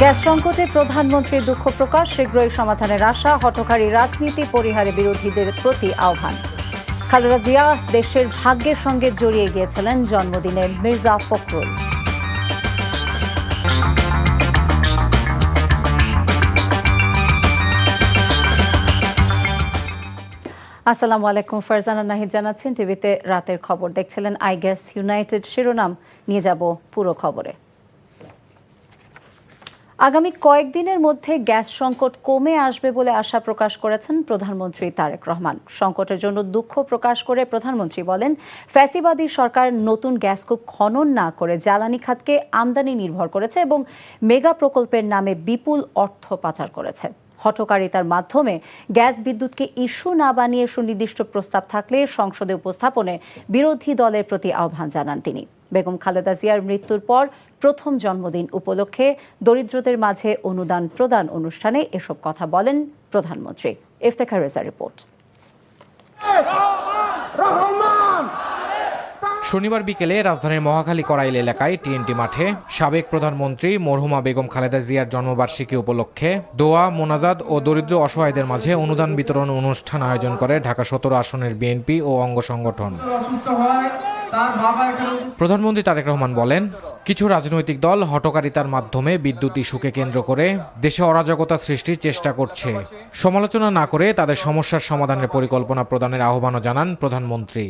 Gas সংকটে প্রধানমন্ত্রীর দুঃখ প্রকাশ, শীঘ্রই সমাধানের আশা, হঠকারী রাজনীতি পরিহারে বিরোধীদের প্রতি আহ্বান। খালেদা জিয়া দেশের ভাগ্যের সঙ্গে জড়িয়ে গিয়েছিলেন জন্মদিনে মির্জা ফখরুল। আসসালামু আলাইকুম, ফারজানা নাহিদ জানাচ্ছেন। টিভিতে রাতের খবর দেখছিলেন। আই গ্যাস ইউনাইটেড শিরোনাম নিয়ে যাব পুরো খবরে। আগামী কয়েকদিনের মধ্যে গ্যাস সংকট কমে আসবে বলে আশা প্রকাশ করেছেন প্রধানমন্ত্রী তারেক রহমান। সংকটের জন্য দুঃখ প্রকাশ করে প্রধানমন্ত্রী বলেন, ফ্যাসিবাদী সরকার নতুন গ্যাসকূপ খনন না করে জ্বালানি খাতকে আমদানি নির্ভর করেছে এবং মেগা প্রকল্পের নামে বিপুল অর্থ পাচার করেছে। হঠকারিতার মাধ্যমে গ্যাস বিদ্যুৎকে ইস্যু না বানিয়ে সুনির্দিষ্ট প্রস্তাব থাকলে সংসদে উপস্থাপনে বিরোধী দলের প্রতি আহ্বান জানান তিনি। বেগম খালেদা জিয়ার মৃত্যুর পর প্রথম জন্মদিন উপলক্ষে দরিদ্রদের মাঝে অনুদান প্রদান অনুষ্ঠানে এসব কথা বলেন প্রধানমন্ত্রী। ইফতেখার রেজা রিপোর্ট। শনিবার বিকেলে রাজধানীর মহাখালী কড়াইল এলাকায় টিএনটি মাঠে সাবেক প্রধানমন্ত্রী মরহুমা বেগম খালেদা জিয়ার জন্মবার্ষিকী উপলক্ষে দোয়া, মোনাজাত ও দরিদ্র অসহায়দের মাঝে অনুদান বিতরণ অনুষ্ঠান আয়োজন করে ঢাকা 17 আসনের বিএনপি ও অঙ্গ সংগঠন। প্রধানমন্ত্রী তারেক রহমান বলেন, কিছু রাজনৈতিক দল হঠকারিতার মাধ্যমে বিদ্যুৎ ইস্যুকে কেন্দ্র করে দেশে অরাজকতা সৃষ্টির চেষ্টা করছে। সমালোচনা না করে তাদের সমস্যার সমাধানের পরিকল্পনা প্রদানের আহ্বানও জানান প্রধানমন্ত্রী।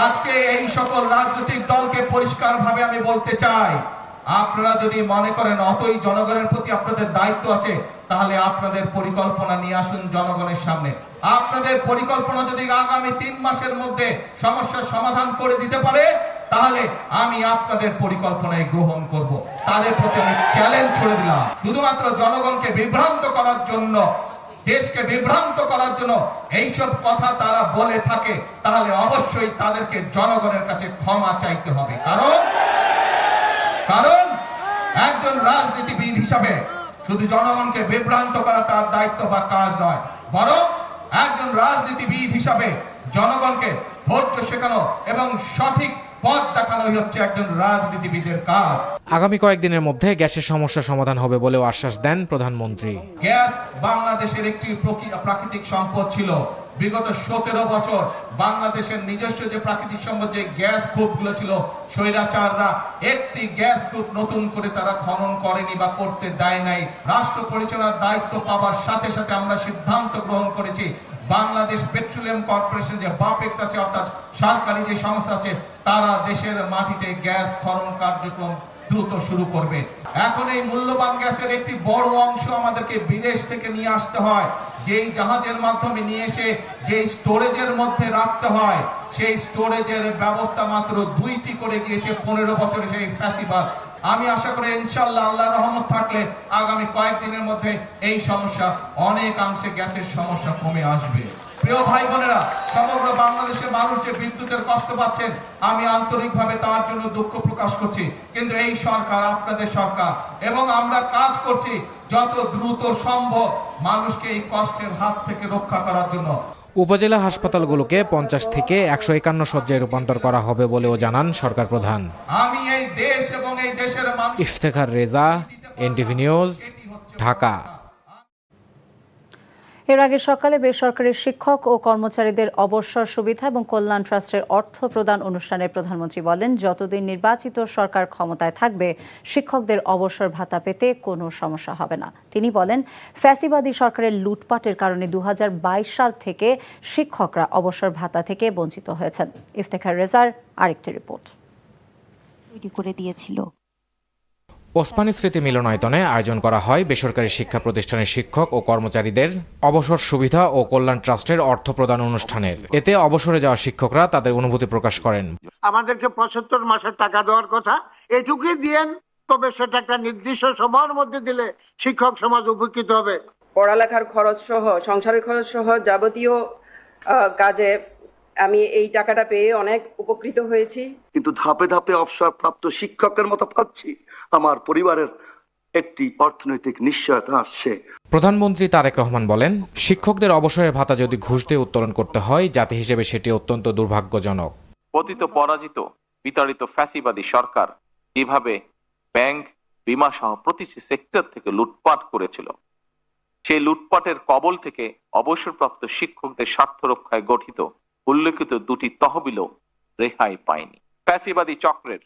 আজকে এই সকল রাজনৈতিক দলকে পরিষ্কারভাবে আমি বলতে চাই, আপনারা যদি মনে করেন অতই জনগণের প্রতি আপনাদের দায়িত্ব আছে, তাহলে আপনাদের পরিকল্পনা নিয়ে আসুন জনগণের সামনে। আপনাদের পরিকল্পনা যদি আগামী 3 মাসের মধ্যে সমস্যার সমাধান করে দিতে পারে, তাহলে আমি আপনাদের পরিকল্পনায় গ্রহণ করব। তাদের প্রতি আমি চ্যালেঞ্জ ছুড়ে দিলাম। শুধুমাত্র জনগণকে বিভ্রান্ত করার জন্য, দেশকে বিভ্রান্ত করার জন্য এইসব কথা তারা বলে থাকে, তাহলে অবশ্যই তাদেরকে জনগণের কাছে ক্ষমা চাইতে হবে। কারণ একজন রাজনীতিবিদ হিসাবে শুধু জনগণকে বিভ্রান্ত করা তার দায়িত্ব বা কাজ নয়, বরং একজন রাজনীতিবিদ হিসাবে জনগণকে ধৈর্য শেখানো এবং সঠিক পথ দেখানোই হচ্ছে একজন রাজনীতিবিদের কাজ। আগামী কয়েকদিনের মধ্যে গ্যাসের সমস্যা সমাধান হবে বলেও আশ্বাস দেন প্রধানমন্ত্রী। গ্যাস বাংলাদেশের একটি প্রাকৃতিক সম্পদ ছিল। বিগত 17 বছর বাংলাদেশের নিজস্ব যে প্রাকৃতিক সম্পদ, যে গ্যাস কূপগুলো ছিল, স্বৈরাচাররা একটি গ্যাস কূপ নতুন করে তারা খনন করেনি বা করতে দেয় নাই। রাষ্ট্র পরিচালনার দায়িত্ব পাওয়ার সাথে সাথে আমরা সিদ্ধান্ত গ্রহণ করেছি, বাংলাদেশ পেট্রোলিয়াম কর্পোরেশন যে বাপেক্স আছে, অর্থাৎ সরকারি যে সংস্থা আছে, তারা দেশের মাটিতে গ্যাস খনন কার্যক্রম দ্রুত শুরু করবে। এখন এই মূল্যবান গ্যাসের একটি বড় অংশ আমাদেরকে বিদেশ থেকে নিয়ে আসতে হয়, যেই জাহাজের মাধ্যমে নিয়ে এসে যে স্টোরেজের মধ্যে রাখতে হয়, সেই স্টোরেজের ব্যবস্থা মাত্র 2টি করে গিয়েছে 15 বছরে সেই ফ্যাসিবাদ। আমি আশা করি ইনশাআল্লাহ, আল্লাহর রহমত থাকলে আগামী কয়েকদিনের মধ্যে এই সমস্যা অনেকাংশে, গ্যাসের সমস্যা কমে আসবে। প্রিয় ভাই বোনেরা, সমগ্র বাংলাদেশের মানুষ যে বিদ্যুতের কষ্ট পাচ্ছেন, আমি আন্তরিকভাবে তার জন্য দুঃখ প্রকাশ করছি। কিন্তু এই সরকার আপনাদের সরকার, এবং আমরা কাজ করছি যত দ্রুত সম্ভব মানুষকে এই কষ্টের হাত থেকে রক্ষা করার জন্য। উপজেলা হাসপাতালগুলোকে 50 থেকে 151 শয্যায় রূপান্তর করা হবে বলেও জানান সরকার প্রধান। আমি এই দেশ এবং এই দেশের মানুষ। Iftekhar Reza, NTV news, Dhaka. এর আগে সকালে বেসরকারি শিক্ষক ও কর্মচারীদের অবসর সুবিধা এবং কল্যাণ ট্রাস্টের অর্থ প্রদান অনুষ্ঠানে প্রধানমন্ত্রী বলেন, যতদিন নির্বাচিত সরকার ক্ষমতায় থাকবে শিক্ষকদের অবসর ভাতা পেতে কোনো সমস্যা হবে না। তিনি বলেন, ফ্যাসিবাদী সরকারের লুটপাটের কারণে 2022 সাল থেকে শিক্ষকরা অবসর ভাতা থেকে বঞ্চিত হয়েছেন। ইফতেখার রেজার আরেকটি রিপোর্ট তৈরি করে দিয়েছিল। ওসমানী স্মৃতি মিলনায়তনে আয়োজন করা হয় বেসরকারি শিক্ষা প্রতিষ্ঠানের শিক্ষক ও কর্মচারীদের অবসর সুবিধা ও কল্যাণ ট্রাস্টের অর্থ প্রদান অনুষ্ঠানের। এতে অবসরে যাওয়া শিক্ষকরা তাদের অনুভূতি প্রকাশ করেন। আমাদেরকে 75 মাসের টাকা দেওয়ার কথা, এটুকুই দিয়েন, তবে সেটা একটা নির্দিষ্ট সময়ের মধ্যে দিলে শিক্ষক সমাজ উপকৃত হবে। পড়ালেখার খরচ সহ, সংসারের খরচ সহ যাবতীয় কাজে আমি এই টাকাটা পেয়ে অনেক উপকৃত হয়েছি। কিন্তু ধাপে ধাপে অবসর প্রাপ্ত শিক্ষকের মতো পাচ্ছি, আমার পরিবারের একটি অর্থনৈতিক নিশ্চয়তা আসছে। প্রধানমন্ত্রী তারেক রহমান বলেন, শিক্ষকদের অবসরের ভাতা যদি ঘুষ দিয়ে উত্তোলন করতে হয়, জাতি হিসেবে সেটি অত্যন্ত দুর্ভাগ্যজনক। পতিত পরাজিত বিতাড়িত ফ্যাসিবাদী সরকার যেভাবে ব্যাংক, বিমা সহ প্রতিটি সেক্টর থেকে লুটপাট করেছিল। সেই লুটপাটের কবল থেকে অবসরপ্রাপ্ত শিক্ষকদের স্বার্থ রক্ষায় গঠিত উল্লেখিত দুটি তহবিলও রেহাই পায়নি। ফ্যাসিবাদী চক্রের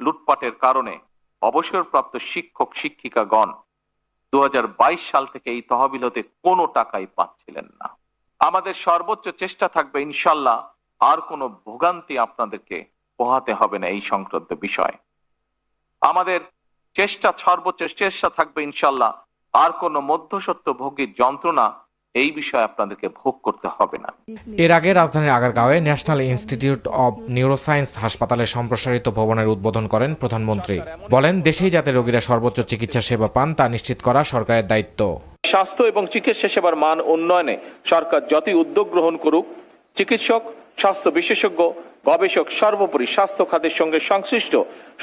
লুটপাটের কারণে অবসরপ্রাপ্ত শিক্ষক শিক্ষিকাগণ 2022 সাল থেকে এই তহবিল হতে কোনো টাকাই পাচ্ছিলেন না। আমাদের সর্বোচ্চ চেষ্টা থাকবে ইনশাল্লাহ আর কোনো ভোগান্তি আপনাদেরকে পোহাতে হবে না এই সংক্রান্ত বিষয়। আমাদের সর্বোচ্চ চেষ্টা থাকবে ইনশাল্লাহ আর কোনো মধ্যস্বত্ব ভোগীর যন্ত্রণা এই বিষয়ে আপনাদেরকে ভোগ করতে হবে না। এর আগে রাজধানীর আগারগাঁওয়ে ন্যাশনাল ইনস্টিটিউট অব নিউরোসায়েন্স হাসপাতালের সম্প্রসারিত ভবনের উদ্বোধন করেন প্রধানমন্ত্রী। বলেন, দেশেই যাতে রোগীরা সর্বোচ্চ চিকিৎসা সেবা পান তা নিশ্চিত করা সরকারের দায়িত্ব। স্বাস্থ্য এবং চিকিৎসা সেবার মান উন্নয়নে সরকার যতই উদ্যোগ গ্রহণ করুক, চিকিৎসক, স্বাস্থ্য বিশেষজ্ঞ, গবেষক, সর্বোপরি স্বাস্থ্য খাতের সঙ্গে সংশ্লিষ্ট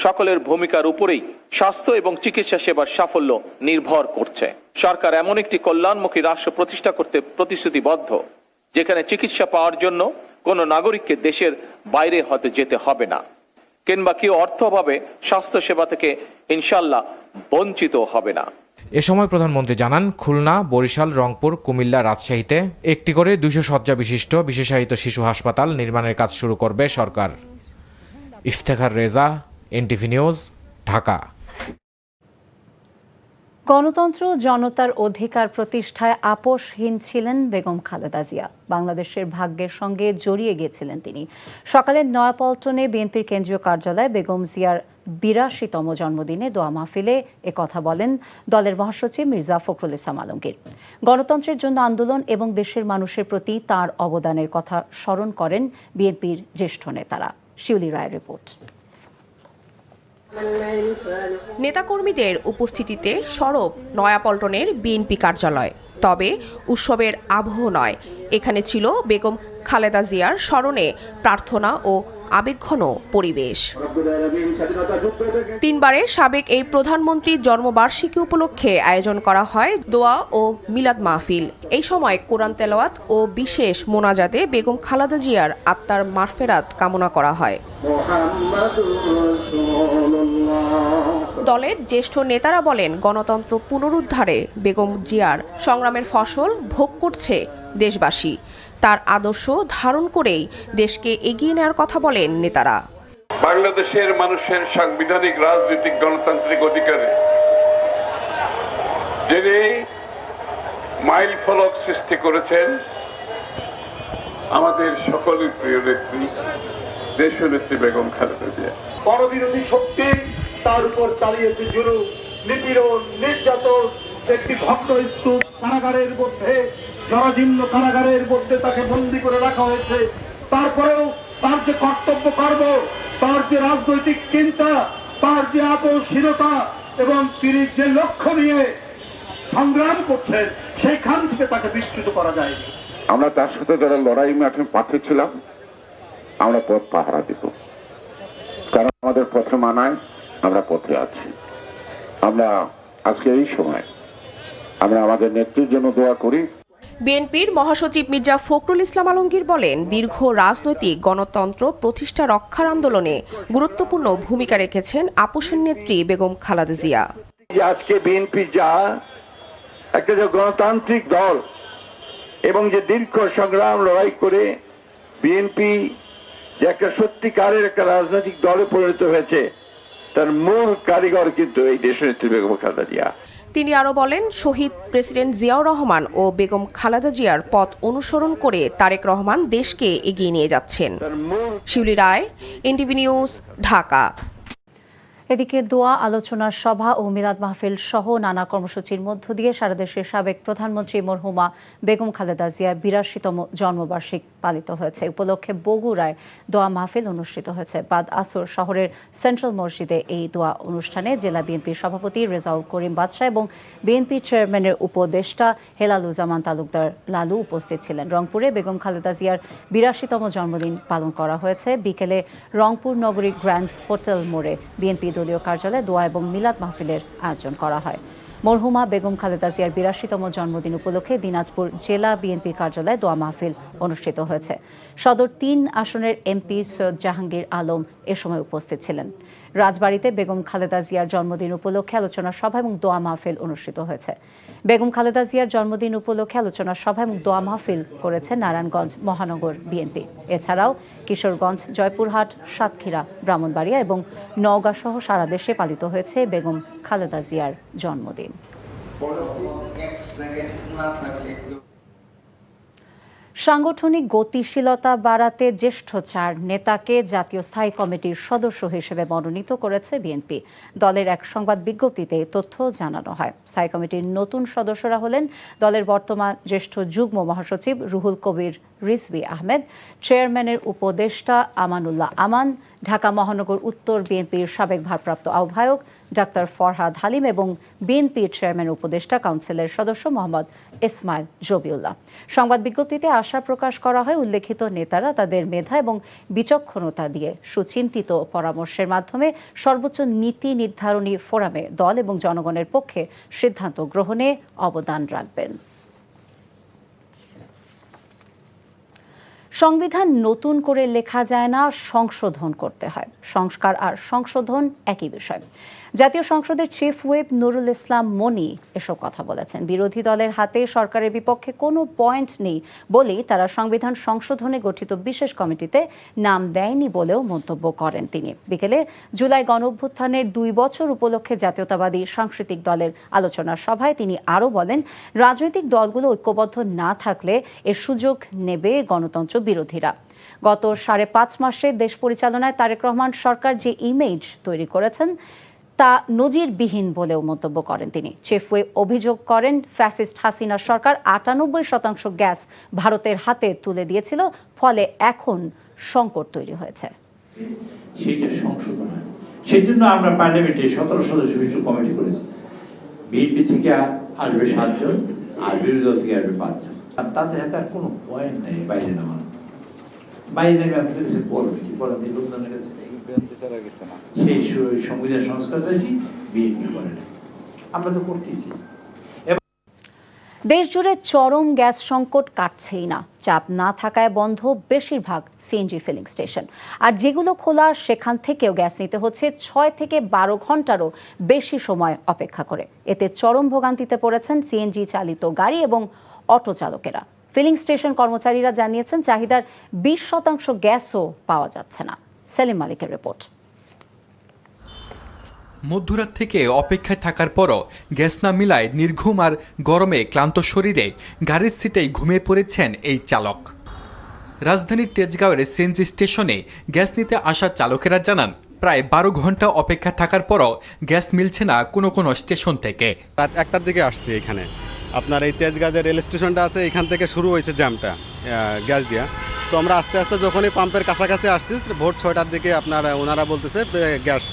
সকলের ভূমিকার উপরেই স্বাস্থ্য এবং চিকিৎসা সেবার সাফল্য নির্ভর করছে। সরকার এমন একটি কল্যাণমুখী রাষ্ট্র প্রতিষ্ঠা করতে প্রতিশ্রুতিবদ্ধ, যেখানে চিকিৎসা পাওয়ার জন্য কোনো নাগরিককে দেশের বাইরে হতে যেতে হবে না, কিংবা কেউ অর্থ অভাবে স্বাস্থ্য সেবা থেকে ইনশাল্লাহ বঞ্চিত হবে না। এ সময় প্রধানমন্ত্রী জানান, খুলনা, বরিশাল, রংপুর, কুমিল্লা, রাজশাহীতে একটি করে 200 শয্যা বিশিষ্ট বিশেষায়িত শিশু হাসপাতাল নির্মাণের কাজ শুরু করবে সরকার। Iftekhar Reza, NTV news, Dhaka. গণতন্ত্র জনতার অধিকার প্রতিষ্ঠায় আপোষহীন ছিলেন বেগম খালেদা জিয়া। বাংলাদেশের ভাগ্যের সঙ্গে জড়িয়ে গিয়েছিলেন তিনি। সকালে নয়াপল্টনে বিএনপির কেন্দ্রীয় কার্যালয়ে বেগম জিয়ার 82তম জন্মদিনে দোয়া মাহফিলে একথা বলেন দলের মহাসচিব মির্জা ফখরুল ইসলাম আলমগীর। গণতন্ত্রের জন্য আন্দোলন এবং দেশের মানুষের প্রতি তার অবদানের কথা স্মরণ করেন বিএনপির জ্যেষ্ঠ নেতারা। শিউলি রায়ের রিপোর্ট। নেতাকর্মীদের উপস্থিতিতে সরব নয়াপল্টনের বিএনপি কার্যালয়। তবে উৎসবের আবহ নয়, এখানে ছিল বেগম খালেদা জিয়ার স্মরণে প্রার্থনা ও আবেগঘন পরিবেশ। 3বারে সাবেক এই প্রধানমন্ত্রীর জন্মবার্ষিকী উপলক্ষে আয়োজন করা হয় দোয়া ও মিলাদ মাহফিল। এই সময় কোরআন তেলাওয়াত ও বিশেষ মোনাজাতে বেগম খালেদা জিয়ার আত্মার মাগফিরাত কামনা করা হয়। দলের জ্যেষ্ঠ নেতারা বলেন, গণতন্ত্র পুনরুদ্ধারে বেগম জিয়ার সংগ্রামের ফসল ভোগ করছে দেশবাসী। তার আদর্শ ধারণ করেই দেশকে এগিয়ে নেওয়ার কথা বলেন নেতারা। বাংলাদেশের মানুষের সাংবিধানিক রাজনৈতিক গণতান্ত্রিক অধিকারে যিনি মাইল ফলক সৃষ্টি করেছেন, আমাদের সকলের প্রিয় নেত্রী, দেশনেত্রী বেগম খালেদা জিয়া। পরবিরোধী শক্তি তার উপর চালিয়েছে জুলুম, নিপীড়ন, নির্যাতন। একটি ভগ্ন স্তূপ কারাগারের মধ্যে, জরাজীর্ণ কারাগারের মধ্যে তাকে বন্দী করে রাখা হয়েছে। তারপরেও তার যে কর্তব্য কর্ম, তার যে রাজনৈতিক চিন্তা, তার যে আপোষহীনতা এবং তিনি যে লক্ষ্য নিয়ে সংগ্রাম করছেন, সেখান থেকে তাকে বিচ্যুত করা যায়। আমরা তার সাথে যারা লড়াই মাঠে পাথে ছিলাম, আমরা পথ পাহারা দিব, কারণ আমাদের পথে মানায়, আমরা পথে আছি। আমরা আজকে এই সময় আমরা আমাদের নেত্রীর জন্য দোয়া করি। বিএনপির মহাসচিব মির্জা ফখরুল ইসলাম আলমগীর বলেন, দীর্ঘ রাজনৈতিক গণতন্ত্র প্রতিষ্ঠা রক্ষার আন্দোলনে গুরুত্বপূর্ণ ভূমিকা রেখেছেন আপোষের নেত্রী বেগম খালেদা জিয়া। আজকে বিএনপি যা একটা যে গণতান্ত্রিক দল এবং যে দীর্ঘ সংগ্রাম লড়াই করে বিএনপি যে একটা সত্যিকারের একটা রাজনৈতিক দলে পরিণত হয়েছে, তার মূল কারিগর কিন্তু এই দেশনেত্রী বেগম খালেদা জিয়া। তিনি আরো বলেন, শহীদ প্রেসিডেন্ট জিয়াউর রহমান ও বেগম খালেদা জিয়ার পথ অনুসরণ করে তারেক রহমান দেশকে এগিয়ে নিয়ে যাচ্ছেন। শিউলি রায়, এনটিভি নিউজ, ঢাকা। এদিকে দোয়া, আলোচনার সভা ও মিলাদ মাহফিল সহ নানা কর্মসূচির মধ্য দিয়ে সারা দেশের সাবেক প্রধানমন্ত্রী মরহুমা বেগম খালেদা জিয়ার 82তম জন্মবার্ষিকী পালিত হয়েছে। উপলক্ষে বগুড়ায় দোয়া মাহফিল অনুষ্ঠিত হয়েছে। বাদ আসর শহরের সেন্ট্রাল মসজিদে এই দোয়া অনুষ্ঠানে জেলা বিএনপির সভাপতি রেজাউল করিম বাদশাহ এবং বিএনপি চেয়ারম্যানের উপদেষ্টা হেলালুজ্জামান তালুকদার লালু উপস্থিত ছিলেন। রংপুরে বেগম খালেদা জিয়ার 82তম জন্মদিন পালন করা হয়েছে। বিকেলে রংপুর নগরী গ্র্যান্ড হোটেল মোড়ে বিএনপি দলীয় কার্যালয়ে দোয়া এবং মিলাদ মাহফিলের আয়োজন করা হয়। মরহুমা বেগম খালেদা জিয়ার ৮২তম জন্মদিন উপলক্ষে দিনাজপুর জেলা বিএনপি কার্যালয়ে দোয়া মাহফিল অনুষ্ঠিত হয়েছে। সদর ৩ আসনের এমপি সৈয়দ জাহাঙ্গীর আলম এ সময় উপস্থিত ছিলেন। রাজবাড়ীতে বেগম খালেদা জিয়ার জন্মদিন উপলক্ষে আলোচনা সভা এবং দোয়া মাহফিল অনুষ্ঠিত হয়েছে। বেগম খালেদা জিয়ার জন্মদিন উপলক্ষে আলোচনা সভা এবং দোয়া মাহফিল করেছে নারায়ণগঞ্জ মহানগর বিএনপি। এছাড়াও কিশোরগঞ্জ, জয়পুরহাট, সাতক্ষীরা, ব্রাহ্মণবাড়িয়া এবং নওগাঁ সহ সারা দেশে পালিত হয়েছে বেগম খালেদা জিয়ার জন্মদিন। সাংগঠনিক গতিশীলতা বাড়াতে জ্যেষ্ঠ ৪ নেতাকে জাতীয় স্থায়ী কমিটির সদস্য হিসেবে মনোনীত করেছে বিএনপি। দলের এক সংবাদ বিজ্ঞপ্তিতে তথ্য জানানো হয়। স্থায়ী কমিটির নতুন সদস্যরা হলেন দলের বর্তমান জ্যেষ্ঠ যুগ্ম মহাসচিব রুহুল কবির রিজভী আহমেদ, চেয়ারম্যানের উপদেষ্টা আমানুল্লাহ আমান, ঢাকা মহানগর উত্তর বিএনপির সাবেক ভারপ্রাপ্ত আহ্বায়ক ডাক্তার ফরহাদ হালিম এবং বিএনপির চেয়ারম্যান উপদেষ্টা কাউন্সিলের সদস্য মোহাম্মদ ইসমাইল জবিউল্লাহ। সংবাদ বিজ্ঞপ্তিতে আশা প্রকাশ করা হয় উল্লেখিত নেতারা তাদের মেধা এবং বিচক্ষণতা দিয়ে সুচিন্তিত পরামর্শের মাধ্যমে সর্বোচ্চ নীতি নির্ধারণী ফোরামে দল এবং জনগণের পক্ষে সিদ্ধান্ত গ্রহণে অবদান রাখবেন। সংবিধান নতুন করে লেখা যায় না, সংশোধন করতে হয়। সংস্কার আর সংশোধন একই বিষয়। জাতীয় সংসদের চিফ হুইপ নুরুল ইসলাম মনি এসব কথা বলেছেন। বিরোধী দলের হাতে সরকারের বিপক্ষে কোনো পয়েন্ট নেই বলেই তারা সংবিধান সংশোধনে গঠিত বিশেষ কমিটিতে নাম দেয়নি বলেও মন্তব্য করেন তিনি। বিকেলে জুলাই গণঅভ্যুত্থানের ২ বছর উপলক্ষে জাতীয়তাবাদী সাংস্কৃতিক দলের আলোচনা সভায় তিনি আরও বলেন, রাজনৈতিক দলগুলো ঐক্যবদ্ধ না থাকলে এর সুযোগ নেবে গণতন্ত্র বিরোধীরা। গত ৫.৫ মাসে দেশ পরিচালনায় তারেক রহমান সরকার যে ইমেজ তৈরি করেছেন তা নজিরবিহীন বলেও মন্তব্য করেন তিনি। চিফ হুইপ অভিযোগ করেন, ফ্যাসিস্ট হাসিনা সরকার ৯৮% গ্যাস ভারতের হাতে তুলে দিয়েছিল, ফলে এখন সংকট তৈরি হয়েছে। সেইটা সংশোধন হয়, সেই জন্য আমরা পার্লামেন্টে ১৭ সদস্য বিশিষ্ট কমিটি করেছি। বিএনপি থেকে আসবে ৭ জন আর বিরোধী দল থেকে আসবে ৫ জন। আর তাদের হাতে আর কোনো পয়েন্ট নেই বাইরে নামানো। বাইরে নেমে আপনাদের কাছে পড়বে কি পড়া দিয়ে লোকজনের কাছে সেই সংবিধান সংস্কার চাইছি, বিএনপি করে না, আমরা তো করতেছি। দেশ জুড়ে চরম গ্যাস সংকট কাটছেই না। চাপ না থাকায় বন্ধ বেশিরভাগ সিএনজি ফিলিং স্টেশন, আর যেগুলো খোলা সেখান থেকেও গ্যাস নিতে হচ্ছে ৬ থেকে ১২ ঘন্টারও বেশি সময় অপেক্ষা করে। এতে চরম ভোগান্তিতে পড়েছেন সিএনজি চালিত গাড়ি এবং অটো চালকেরা। ফিলিং স্টেশন কর্মচারীরা জানিয়েছেন, চাহিদার ২০% গ্যাসও পাওয়া যাচ্ছে না। সেলিম মালিকের রিপোর্ট। মধ্যরাত থেকে অপেক্ষায় থাকার পরও গ্যাস না মিলায় নির্ঘুম আর গরমে ক্লান্ত শরীরে গাড়ির সিটেই ঘুমিয়ে পড়েছেন এই চালক। রাজধানীর তেজগাঁওয়ের সিএনজি স্টেশনে গ্যাস নিতে আসা চালকেরা জানান, প্রায় ১২ ঘন্টা অপেক্ষা থাকার পরও গ্যাস মিলছে না কোনো কোনো স্টেশন থেকে। রাত ১টার দিকে আসছি এখানে। আপনার এই তেজগাঁও যে রেল স্টেশনটা আছে, এখান থেকে শুরু হয়েছে জ্যামটা গ্যাস দিয়া। তো আমরা আস্তে আস্তে যখনই পাম্পের কাছাকাছি আসছি, ভোর ৬টার দিকে আপনার ওনারা বলতেছে গ্যাস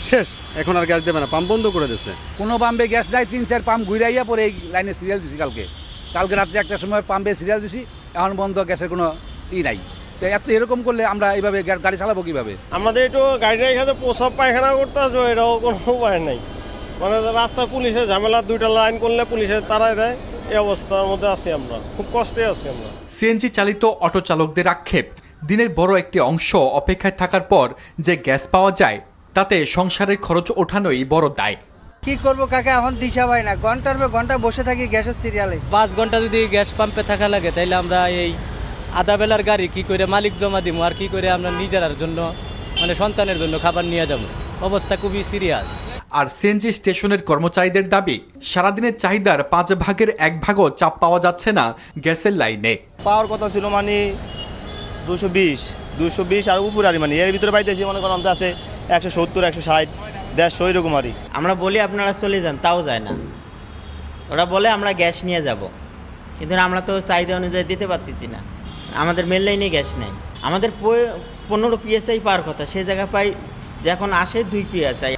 শেষ, এখন আর গ্যাস দেবে না, পাম্প বন্ধ করে দিচ্ছে। কোনো পাম্পে গ্যাস নাই, ৩-৪ পাম্প ঘুরাইয়া পরে এই লাইনে সিরিয়াল দিছি। কালকে রাত্রে ১টার সময় পাম্পে সিরিয়াল দিছি, এখন বন্ধ, গ্যাসের কোনো নাই। তো এরকম করলে আমরা এইভাবে গাড়ি চালাবো কিভাবে? আমাদের একটু গাড়িটা এখানে প্রসাব পায়খানা করতে আসবো, এটাও কোনো উপায় নাই। মানে রাস্তা পুলিশের ঝামেলা, 2টা লাইন করলে পুলিশে তাড়াই দেয়, এই অবস্থার মধ্যে আছি আমরা, খুব কষ্টে আছি আমরা। সিএনজি চালিত অটো চালকদের আক্ষেপ, দিনের বড় একটি অংশ অপেক্ষায় থাকার পর যে গ্যাস পাওয়া যায় তাতে সংসারের খরচ ওঠানোই বড় দায়। কি করবো কাকা, এখন দিশা পাই না, ঘন্টার পর ঘন্টা বসে থাকি গ্যাসের সিরিয়ালে। 5 ঘন্টা যদি গ্যাস পাম্পে থাকা লাগে, তাইলে আমরা এই আধা বেলার গাড়ি কি করে মালিক জমা দিব, আর কি করে আমরা নিজের জন্য মানে সন্তানের জন্য খাবার নিয়ে যাব। অবস্থা খুবই সিরিয়াস। আর সিএনজি স্টেশনের কর্মচারীদের দাবি, সারাদিনের চাহিদার ৫ ভাগের 1 ভাগও চাপ পাওয়া যাচ্ছে না গ্যাসের লাইনে। পাওয়ার কথা ছিল মানে 220 আর উপরে, আর মানে এর ভিতরে পাইতেছি মনে করেন আছে 170, 160, 150 এরকম আরই। আমরা বলি আপনারা চলে যান, তাও যায় না। ওরা বলে আমরা গ্যাস নিয়ে যাব, কিন্তু আমরা তো চাহিদা অনুযায়ী দিতে পারতেছি না। আমাদের মেল লাইনে গ্যাস নেই। আমাদের 15 PSI পাওয়ার কথা, সেই জায়গায় পাই যখন আসে 2 PSI।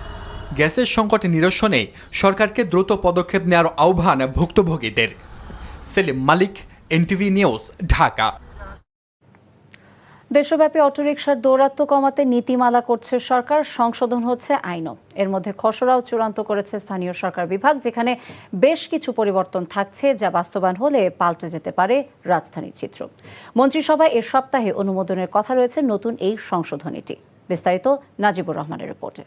গ্যাসের সংকট নিরসনে সরকারকে দ্রুত পদক্ষেপ নেওয়ার আহ্বান ভুক্তভোগীদের। সেলিম মালিক, এনটিভি নিউজ, ঢাকা। দেশব্যাপী অটোরিকশার দৌরাত্ম্য কমাতে নীতিমালা করছে সরকার, সংশোধন হচ্ছে আইনও। এর মধ্যে খসড়াও চূড়ান্ত করেছে স্থানীয় সরকার বিভাগ, যেখানে বেশ কিছু পরিবর্তন থাকছে যা বাস্তবায়ন হলে পাল্টে যেতে পারে রাজধানীর চিত্র। মন্ত্রিসভায় এ সপ্তাহে অনুমোদনের কথা রয়েছে নতুন এই সংশোধনীটি। বিস্তারিত নাজিবুর রহমানের রিপোর্টে।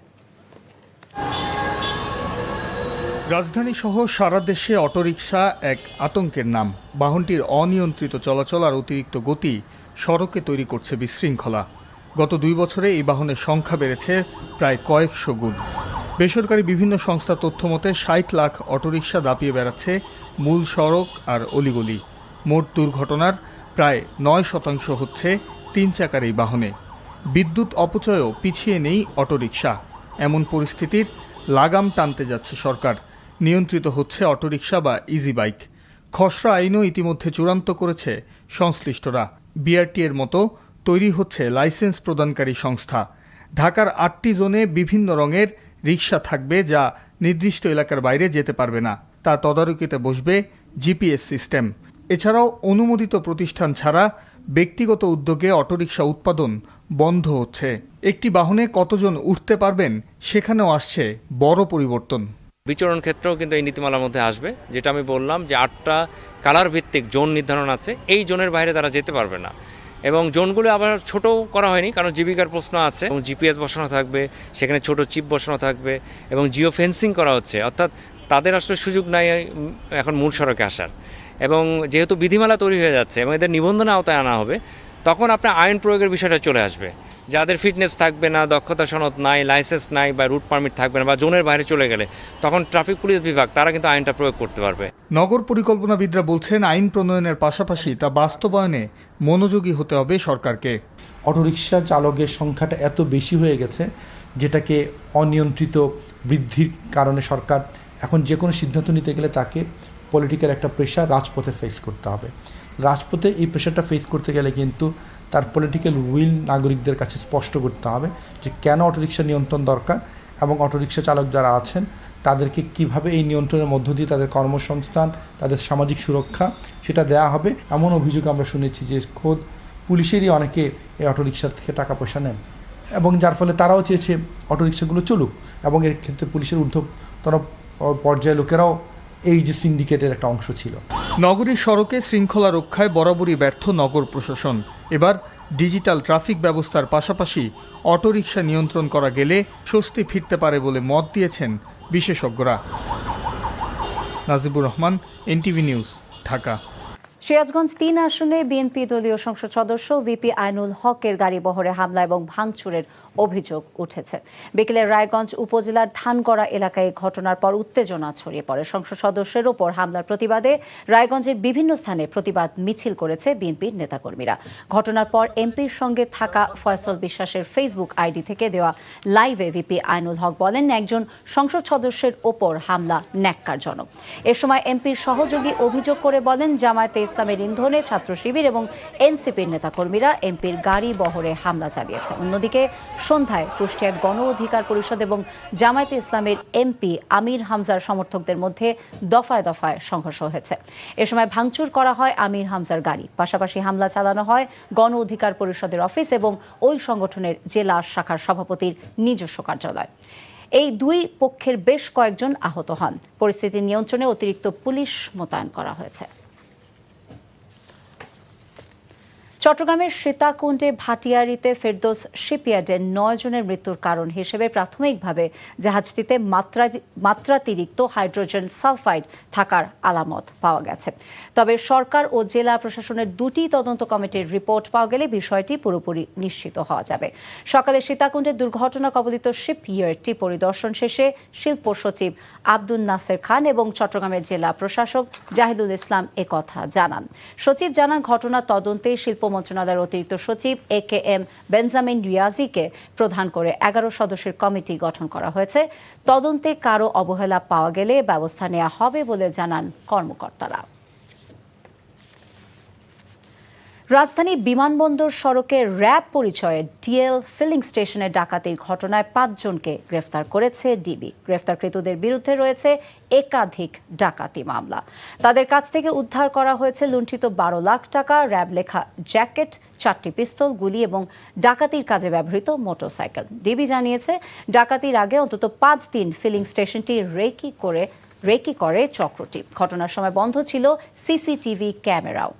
রাজধানী সহ সারা দেশে অটোরিকশা এক আতঙ্কের নাম। বাহনটির অনিয়ন্ত্রিত চলাচল আর অতিরিক্ত গতি সড়কে তৈরি করছে বিশৃঙ্খলা। গত 2 বছরে এই বাহনের সংখ্যা বেড়েছে প্রায় কয়েকশো গুণ। বেসরকারি বিভিন্ন সংস্থার তথ্য মতে 60 লাখ অটোরিকশা দাপিয়ে বেড়াচ্ছে মূল সড়ক আর অলিগলি। মোট দুর্ঘটনার প্রায় 9% হচ্ছে 3 চাকার এই বাহনে। বিদ্যুৎ অপচয়ও পিছিয়ে নেই অটোরিকশা। এমন পরিস্থিতির লাগাম টানতে যাচ্ছে সরকার। নিয়ন্ত্রিত হচ্ছে অটোরিকশা বা ইজি বাইক। খসড়া আইনও ইতিমধ্যে চূড়ান্ত করেছে সংশ্লিষ্টরা। বিআরটি এর মতো তৈরি হচ্ছে লাইসেন্স প্রদানকারী সংস্থা। ঢাকার 8টি জোনে বিভিন্ন রঙের রিকশা থাকবে যা নির্দিষ্ট এলাকার বাইরে যেতে পারবে না। তা তদারকিতে বসবে জিপিএস সিস্টেম। এছাড়াও অনুমোদিত প্রতিষ্ঠান ছাড়া ব্যক্তিগত উদ্যোগে অটোরিকশা উৎপাদন বন্ধ হচ্ছে। একটি বাহনে কতজন উঠতে পারবেন সেখানেও আসছে বড় পরিবর্তন। বিচরণ ক্ষেত্রেও কিন্তু এই নীতিমালার মধ্যে আসবে, যেটা আমি বললাম যে 8টা কালার ভিত্তিক জোন নির্ধারণ আছে। এই জোনের বাইরে তারা যেতে পারবে না, এবং জোনগুলো আবার ছোটও করা হয়নি, কারণ জীবিকার প্রশ্ন আছে। এবং জিপিএস বসানো থাকবে, সেখানে ছোট চিপ বসানো থাকবে, এবং জিও ফেন্সিং করা হচ্ছে। অর্থাৎ তাদের আসলে সুযোগ নাই এখন মূল সড়কে আসার। এবং যেহেতু বিধিমালা তৈরি হয়ে যাচ্ছে এবং এদের নিবন্ধনের আওতায় আনা হবে, তখন আপনার আইন প্রয়োগের বিষয়টা চলে আসবে। যাদের ফিটনেস থাকবে না, দক্ষতা সনদ নাই, লাইসেন্স নাই বা রুট পারমিট থাকবে না, বা জোনের বাইরে চলে গেলে তখন ট্রাফিক পুলিশ বিভাগ তারা কিন্তু আইনটা প্রয়োগ করতে পারবে। নগর পরিকল্পনাবিদরা বলছেন আইন প্রণয়নের পাশাপাশি তা বাস্তবায়নে মনোযোগী হতে হবে সরকারকে। অটোরিকশা চালকের সংখ্যাটা এত বেশি হয়ে গেছে, যেটাকে অনিয়ন্ত্রিত বৃদ্ধির কারণে সরকার এখন যে কোনো সিদ্ধান্ত নিতে গেলে তাকে পলিটিক্যাল একটা প্রেশার রাজপথে ফেস করতে হবে। রাজপথে এই প্রেশারটা ফেস করতে গেলে কিন্তু তার পলিটিক্যাল উইল নাগরিকদের কাছে স্পষ্ট করতে হবে যে কেন অটোরিকশা নিয়ন্ত্রণ দরকার, এবং অটোরিকশা চালক যারা আছেন তাদেরকে কিভাবে এই নিয়ন্ত্রণের মধ্য দিয়ে তাদের কর্মসংস্থান, তাদের সামাজিক সুরক্ষা সেটা দেয়া হবে। এমন অভিযোগ আমরা শুনেছি যে খোদ পুলিশেরই অনেকে এই অটোরিকশার থেকে টাকা পয়সা নেন, এবং যার ফলে তারাও চেয়েছে অটোরিকশাগুলো চলুক, এবং এর ক্ষেত্রে পুলিশের ঊর্ধ্বতন পর্যায়ে লোকেরাও এই যে সিন্ডিকেটের একটা অংশ ছিল। নগরীর সড়কে শৃঙ্খলা রক্ষায় বরাবরই ব্যর্থ নগর প্রশাসন। এবার ডিজিটাল ট্রাফিক ব্যবস্থার পাশাপাশি অটোরিকশা নিয়ন্ত্রণ করা গেলে স্বস্তি ফিরতে পারে বলে মত দিয়েছেন বিশেষজ্ঞরা। Najibur Rahman, NTV news, Dhaka. সিরাজগঞ্জ 3 আসনে বিএনপি দলীয় সংসদ সদস্য ভিপি আইনুল হকের গাড়ি বহরে হামলা এবং ভাঙচুরের অভিযোগ উঠেছে। বিকেলে রায়গঞ্জ উপজেলার ধানগড়া এলাকায় ঘটনার পর উত্তেজনা ছড়িয়ে পড়ে। সংসদ সদস্যের ওপর হামলার প্রতিবাদে রায়গঞ্জের বিভিন্ন স্থানে প্রতিবাদ মিছিল করেছে বিএনপির নেতাকর্মীরা। ঘটনার পর এমপির সঙ্গে থাকা ফয়সল বিশ্বাসের ফেসবুক আইডি থেকে দেওয়া লাইভে ভিপি আইনুল হক বলেন, একজন সংসদ সদস্যের ওপর হামলা ন্যাক্কারজনক। এ সময় এমপির সহযোগী অভিযোগ করে বলেন, জামায়াতে ইসলামের ইন্ধনে ছাত্র শিবির এবং এনসিপির নেতাকর্মীরা এমপির গাড়ি বহরে হামলা চালিয়েছে। অন্যদিকে সন্ধ্যায় কুষ্টিয়া গণ অধিকার পরিষদ এবং জামায়াতে ইসলামের এমপি আমির হামজার সমর্থকদের মধ্যে দফায় দফায় সংঘর্ষ হয়েছে। এ সময় ভাঙচুর করা হয় আমির হামজার গাড়ি, পাশাপাশি হামলা চালানো হয় গণ অধিকার পরিষদের অফিস এবং ওই সংগঠনের জেলা শাখার সভাপতির নিজস্ব কার্যালয়। এই দুই পক্ষের বেশ কয়েকজন আহত হন। পরিস্থিতি নিয়ন্ত্রণে অতিরিক্ত পুলিশ মোতায়েন করা হয়েছে। চট্টগ্রামের সীতাকুণ্ডে ভাটিয়ারিতে ফেরদৌস শিপইয়ার্ডের 9 জনের মৃত্যুর কারণ হিসেবে প্রাথমিকভাবে জাহাজটিতে মাত্রাতিরিক্ত হাইড্রোজেন সালফাইড থাকার আলামত পাওয়া গেছে। তবে সরকার ও জেলা প্রশাসনের 2টি তদন্ত কমিটির রিপোর্ট পাওয়া গেলে বিষয়টি পুরোপুরি নিশ্চিত হওয়া যাবে। সকালে সীতাকুণ্ডে দুর্ঘটনা কবলিত শিপইয়ার্ডটি পরিদর্শন শেষে শিল্প সচিব আব্দুল নাসের খান এবং চট্টগ্রামের জেলা প্রশাসক জাহিদুল ইসলাম একথা জানান। সচিব জানান, ঘটনা তদন্তে শিল্প মন্ত্রণালয়ের অতিরিক্ত সচিব AKM বেঞ্জামিন রিয়াজিকে প্রধান করে 11 সদস্যের কমিটি গঠন করা হয়েছে। তদন্তে কারো অবহেলা পাওয়া গেলে ব্যবস্থা নেওয়া হবে বলে জানান কর্মকর্তারা। রাজধানীর বিমানবন্দর সড়কে র্যাব পরিচয়ে ডিএল ফিলিং স্টেশনে ডাকাতির ঘটনায় 5 জনকে গ্রেফতার করেছে ডিবি। গ্রেফতারকৃতদের বিরুদ্ধে রয়েছে একাধিক ডাকাতি মামলা। তাদের কাছ থেকে উদ্ধার করা হয়েছে লুণ্ঠিত 12 লাখ টাকা, র্যাব লেখা জ্যাকেট, 4টি পিস্তল, গুলি এবং ডাকাতির কাজে ব্যবহৃত মোটরসাইকেল। ডিবি জানিয়েছে, ডাকাতির আগে অন্তত 5 দিন ফিলিং স্টেশনটি রেকি করে চক্রটি। ঘটনার সময় বন্ধ ছিল সিসিটিভি ক্যামেরাও।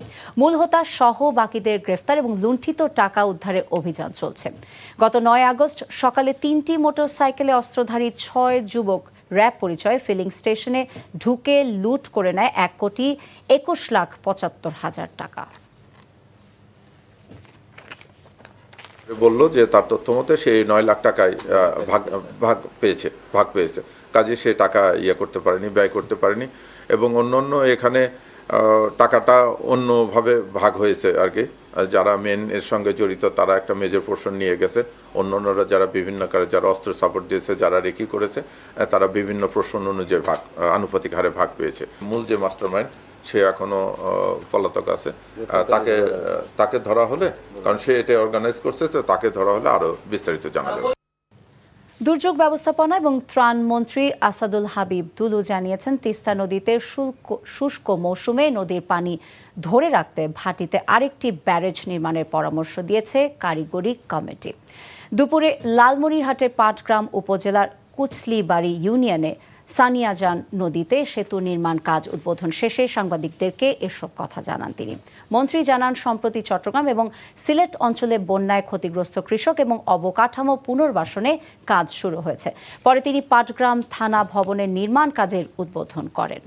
মূল হোতা সহ বাকিদের গ্রেফতার এবং লুণ্ঠিত টাকা উদ্ধারে অভিযান চলছে। গত 9 আগস্ট সকালে 3টি মোটরসাইকেলে অস্ত্রধারী 6 যুবক র্যাব পরিচয়ে ফিলিং স্টেশনে ঢুকে লুট করে নেয় 1,21,75,000 টাকা। বলল যে তার তথ্য মতে সে 9 লাখ টাকায় ভাগ পেয়েছে, কাজে সে টাকা করতে পারেনি, ব্যয় করতে পারেনি এবং অন্য এখানে টাকাটা অন্যভাবে ভাগ হয়েছে আর কি। যারা মেন এর সঙ্গে জড়িত তারা একটা মেজর পোর্শন নিয়ে গেছে, অন্যান্যরা যারা বিভিন্ন কারণে যারা অস্ত্র সাপোর্ট দিয়েছে, যারা রেকি করেছে, তারা বিভিন্ন পোর্শন অনুযায়ী আনুপাতিক হারে ভাগ পেয়েছে। মূল যে মাস্টারমাইন্ড সে এখনো পলাতক আছে, তাকে ধরা হলে, কারণ সে এটা অর্গানাইজ করছে, তো তাকে ধরা হলে আরো বিস্তারিত জানা যাবে। দুর্যোগ ব্যবস্থাপনা এবং ত্রাণ মন্ত্রী আসাদুল হাবিব দুলু জানিয়েছেন, তিস্তা নদীতে শুষ্ক মৌসুমে নদীর পানি ধরে রাখতে ভাটিতে আরেকটি ব্যারেজ নির্মাণের পরামর্শ দিয়েছে কারিগরি কমিটি। দুপুরে লালমনিরহাটের পাটগ্রাম উপজেলার কুচলিবাড়ি ইউনিয়নে সানিয়াজান নদীতে সেতু নির্মাণ কাজ উদ্বোধন শেষে সাংবাদিকদেরকে এসব কথা জানান তিনি। মন্ত্রী জানান, সম্প্রতি চট্টগ্রাম এবং সিলেট অঞ্চলে বন্যায় ক্ষতিগ্রস্ত কৃষক এবং অবকাঠামো পুনর্বাসনে কাজ শুরু হয়েছে। পরে তিনি পাটগ্রাম থানা ভবনের নির্মাণ কাজের উদ্বোধন করেন।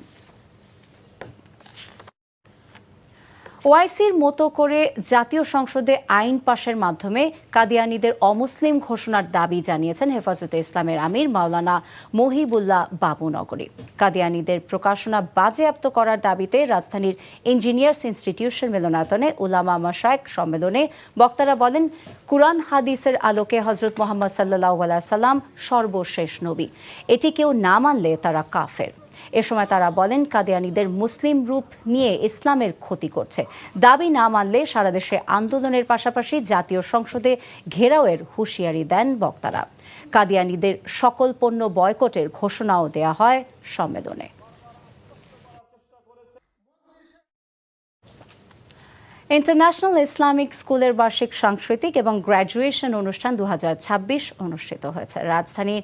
ওআইসির মতো করে জাতীয় সংসদে আইন পাশের মাধ্যমে কাদিয়ানীদের অমুসলিম ঘোষণার দাবি জানিয়েছেন হেফাজতে ইসলামের আমির মাওলানা মহিবুল্লাহ বাবুনগরী। কাদিয়ানীদের প্রকাশনা বাজেয়াপ্ত করার দাবিতে রাজধানীর ইঞ্জিনিয়ার্স ইনস্টিটিউশন মিলনায়তনে উলামা মাশায়েখ সম্মেলনে বক্তারা বলেন, কুরআন হাদিসের আলোকে হযরত মুহাম্মদ সাল্লাল্লাহু আলাইহি সাল্লাম সর্বশেষ নবী। এটি কেউ না মানলে তারা কাফের। এ সময় তারা বলেন, কাদিয়ানীদের মুসলিম রূপ নিয়ে ইসলামের ক্ষতি করছে। দাবি না মানলে সারা দেশে আন্দোলনের পাশাপাশি জাতীয় সংসদে ঘেরাওয়ের হুঁশিয়ারি দেন বক্তারা। কাদিয়ানীদের সকল পণ্য বয়কটের ঘোষণাও দেয়া হয় সম্মেলনে। ইন্টারন্যাশনাল ইসলামিক স্কুলের বার্ষিক সাংস্কৃতিক এবং গ্র্যাজুয়েশন অনুষ্ঠান 2026 অনুষ্ঠিত হয়েছে। রাজধানীর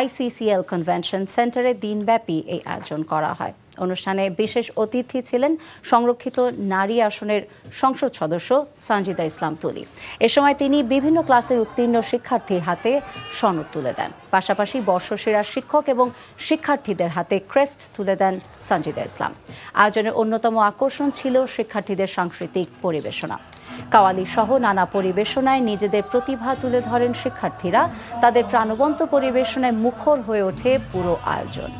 ICCL কনভেনশন সেন্টারে দিনব্যাপী এই আয়োজন করা হয়। অনুষ্ঠানে বিশেষ অতিথি ছিলেন সংরক্ষিত নারী আসনের সংসদ সদস্য সানজিদা ইসলাম তুলি। এ সময় তিনি বিভিন্ন ক্লাসের উত্তীর্ণ শিক্ষার্থীর হাতে সনদ তুলে দেন। পাশাপাশি বর্ষসেরা শিক্ষক এবং শিক্ষার্থীদের হাতে ক্রেস্ট তুলে দেন সানজিদা ইসলাম। আয়োজনের অন্যতম আকর্ষণ ছিল শিক্ষার্থীদের সাংস্কৃতিক পরিবেশনা। কাওয়ালি সহ নানা পরিবেশনায় নিজেদের প্রতিভা তুলে ধরেন শিক্ষার্থীরা। তাদের প্রাণবন্ত পরিবেশনায় মুখর হয়ে ওঠে পুরো আয়োজন।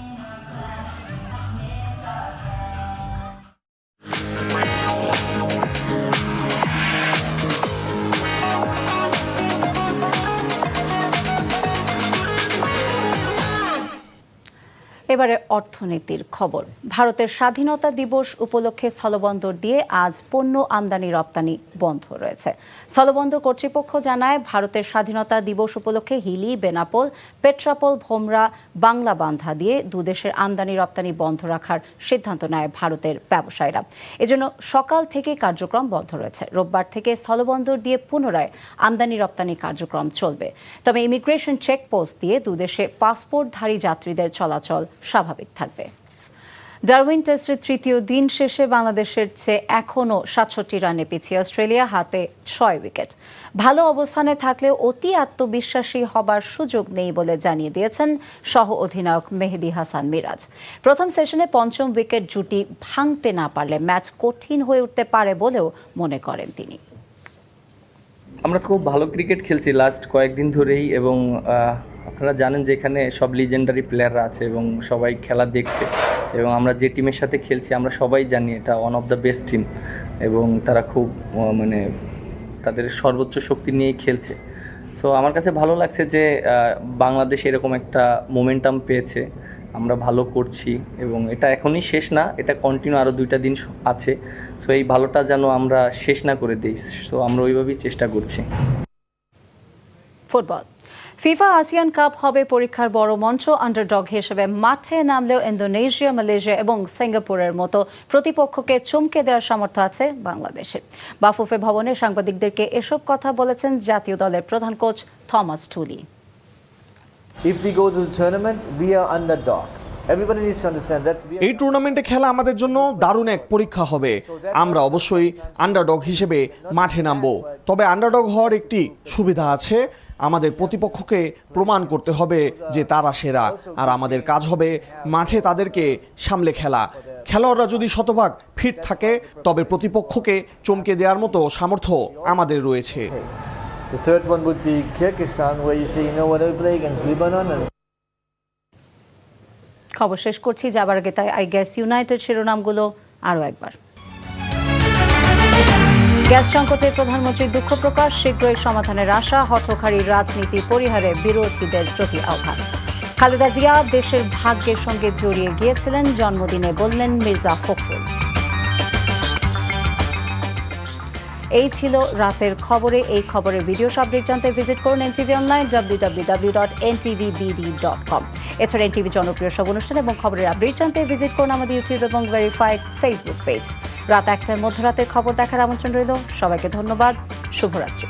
এবারে অর্থনীতির খবর। ভারতের স্বাধীনতা দিবস উপলক্ষে স্থলবন্দর দিয়ে আজ পণ্য আমদানি রপ্তানি বন্ধ রয়েছে। স্থলবন্দর কর্তৃপক্ষ জানায়, ভারতের স্বাধীনতা দিবস উপলক্ষে হিলি, বেনাপোল, পেট্রাপোল, ভোমরা, বাংলাবান্ধা দিয়ে দুদেশের আমদানি রপ্তানি বন্ধ রাখার সিদ্ধান্ত নেয় ভারতের ব্যবসায়ীরা। এজন্য সকাল থেকে কার্যক্রম বন্ধ রয়েছে। রোববার থেকে স্থলবন্দর দিয়ে পুনরায় আমদানি রপ্তানি কার্যক্রম চলবে। তবে ইমিগ্রেশন চেকপোস্ট দিয়ে দুদেশে পাসপোর্টধারী যাত্রীদের চলাচল স্বাভাবিক থাকবে। ডারউইন টেস্টের তৃতীয় দিন শেষে বাংলাদেশের চেয়ে এখনও 67 রানে পিছিয়ে অস্ট্রেলিয়া, হাতে 6 উইকেট। ভালো অবস্থানে থাকলেও অতি আত্মবিশ্বাসী হবার সুযোগ নেই বলে জানিয়ে দিয়েছেন সহ অধিনায়ক মেহেদী হাসান মিরাজ। প্রথম সেশনে 5ম উইকেট জুটি ভাঙতে না পারলে ম্যাচ কঠিন হয়ে উঠতে পারে বলেও মনে করেন তিনি। আমরা খুব ভালো ক্রিকেট খেলছি লাস্ট কয়েকদিন ধরেই, এবং আপনারা জানেন যে এখানে সব লিজেন্ডারি প্লেয়াররা আছে এবং সবাই খেলা দেখছে, এবং আমরা যে টিমের সাথে খেলছি আমরা সবাই জানি এটা one of the best team, এবং তারা খুব তাদের সর্বোচ্চ শক্তি নিয়েই খেলছে। সো আমার কাছে ভালো লাগছে যে বাংলাদেশ এরকম একটা মোমেন্টাম পেয়েছে। আমরা ভালো করছি এবং এটা এখনই শেষ না, এটা কন্টিনিউ আরও 2টা দিন আছে। সো এই ভালোটা যেন আমরা শেষ না করে দিই, সো আমরা ওইভাবেই চেষ্টা করছি। ফুটবল ফিফা আসিয়ান কাপ হবে পরীক্ষার বড় মঞ্চ। আন্ডারডগ হিসেবে মাঠে নামলেও ইন্দোনেশিয়া, মালয়েশিয়া এবং সিঙ্গাপুরের মতো প্রতিপক্ষকে চমকে দেওয়ার সামর্থ্য আছে বাংলাদেশে। বাফুফে ভবনে সাংবাদিকদেরকে এসব কথা বলেছেন জাতীয় দলের প্রধান coach Thomas Tooley. If we go to the tournament, we are underdog. Everybody needs to understand that. এই টুর্নামেন্টে খেলা আমাদের জন্য দারুণ এক পরীক্ষা হবে। আমরা অবশ্যই আন্ডারডগ হিসেবে মাঠে নামবো, তবে আন্ডারডগ হওয়ার একটি সুবিধা আছে, আমাদের প্রতিপক্ষকে প্রমাণ করতে হবে যে তারা সেরা, আর আমাদের কাজ হবে মাঠে তাদেরকে সামলে খেলা। খেলোয়াড়রা যদি শতভাগ ফিট থাকে তবে প্রতিপক্ষকে চমকে দেওয়ার মতো সামর্থ্য আমাদের রয়েছে। The third one would be Kyrgyzstan, where you say, you know, when we play against Lebanon and খবর শেষ করছি, যাবার আগে তাই আই গ্যাস ইউনাইটেড শিরোনামগুলো আরও একবার। গ্যাস সংকটে প্রধানমন্ত্রীর দুঃখ প্রকাশ, শীঘ্রই সমাধানের আশা, হঠকারী রাজনীতি পরিহারে বিরোধীদের প্রতি আহ্বান। খালেদা জিয়া দেশের ভাগ্যের সঙ্গে জড়িয়ে গিয়েছিলেন, জন্মদিনে বললেন মির্জা ফখরুল। এই ছিল রাতের খবরে। এই খবরের ভিডিও আপডেট জানতে ভিজিট করুন এনটিভি অনলাইন www.ntvbd.com। এছাড়া এনটিভি জনপ্রিয় সব অনুষ্ঠান এবং খবরের আপডেট জানতে ভিজিট করুন আমাদের ইউটিউব এবং ভেরিফাইড ফেসবুক পেজ। রাত 1টার মধ্যরাতের খবর দেখার আমন্ত্রণ রইল। সবাইকে ধন্যবাদ। শুভরাত্রি।